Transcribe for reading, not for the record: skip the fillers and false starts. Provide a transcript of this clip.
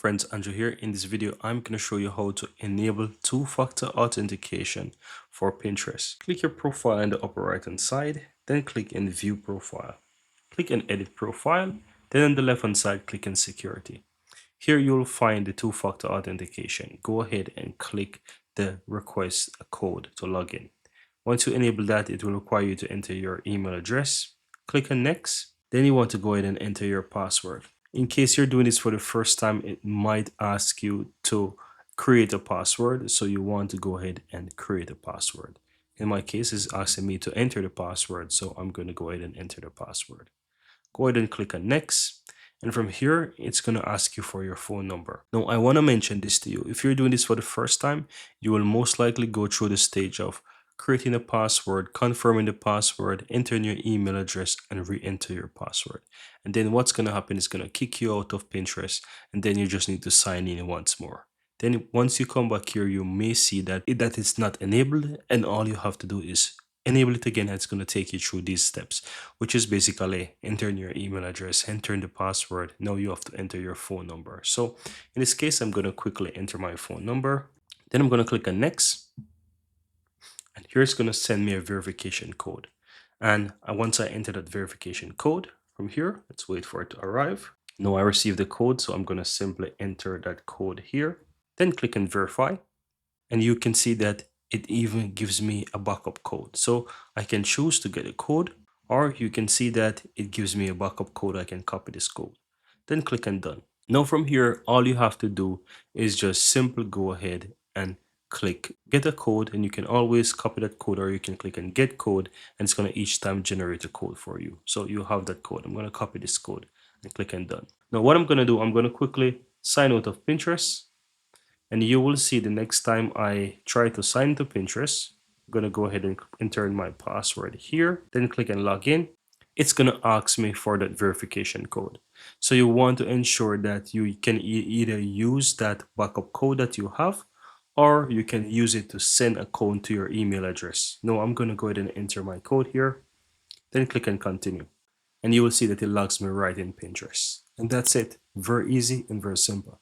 friends, Andrew here. In this video, I'm going to show you how to enable two-factor authentication for Pinterest. Click your profile on the upper right hand side, then click in View Profile. Click in Edit Profile, then on the left hand side, click in Security. Here you'll find the two-factor authentication. Go ahead and click the Request a Code to log in. Once you enable that, it will require you to enter your email address. Click on Next. Then you want to go ahead and enter your password. In case you're doing this for the first time, it might ask you to create a password. So you want to go ahead and create a password. In my case, it's asking me to enter the password. So I'm going to go ahead and enter the password. Go ahead and click on Next. And from here, it's going to ask you for your phone number. Now, I want to mention this to you. If you're doing this for the first time, you will most likely go through the stage of creating a password, confirming the password, entering your email address, and re-enter your password. And then what's going to happen is going to kick you out of Pinterest, and then you just need to sign in once more. Then once you come back here, you may see that it's not enabled, and all you have to do is enable it again. It's going to take you through these steps, which is basically entering your email address, entering the password. Now you have to enter your phone number. So in this case, I'm going to quickly enter my phone number. Then I'm going to click on Next. And here it's going to send me a verification code. And once I enter that verification code from here, let's wait for it to arrive. Now I received the code, so I'm going to simply enter that code here. Then click on Verify. And you can see that it even gives me a backup code. So I can choose to get a code, or you can see that it gives me a backup code. I can copy this code. Then click on Done. Now from here, all you have to do is just simply go ahead and click Get a Code, and you can always copy that code, or you can click on Get Code, and it's going to each time generate a code for you. So you have that code. I'm going to copy this code and click on Done. Now what I'm going to do, I'm going to quickly sign out of Pinterest. And you will see the next time I try to sign into Pinterest, I'm going to go ahead and enter in my password here, then click on Login. It's going to ask me for that verification code. So you want to ensure that you can either use that backup code that you have, or you can use it to send a code to your email address. Now I'm going to go ahead and enter my code here, then click on Continue. And you will see that it logs me right in Pinterest. And that's it. Very easy and very simple.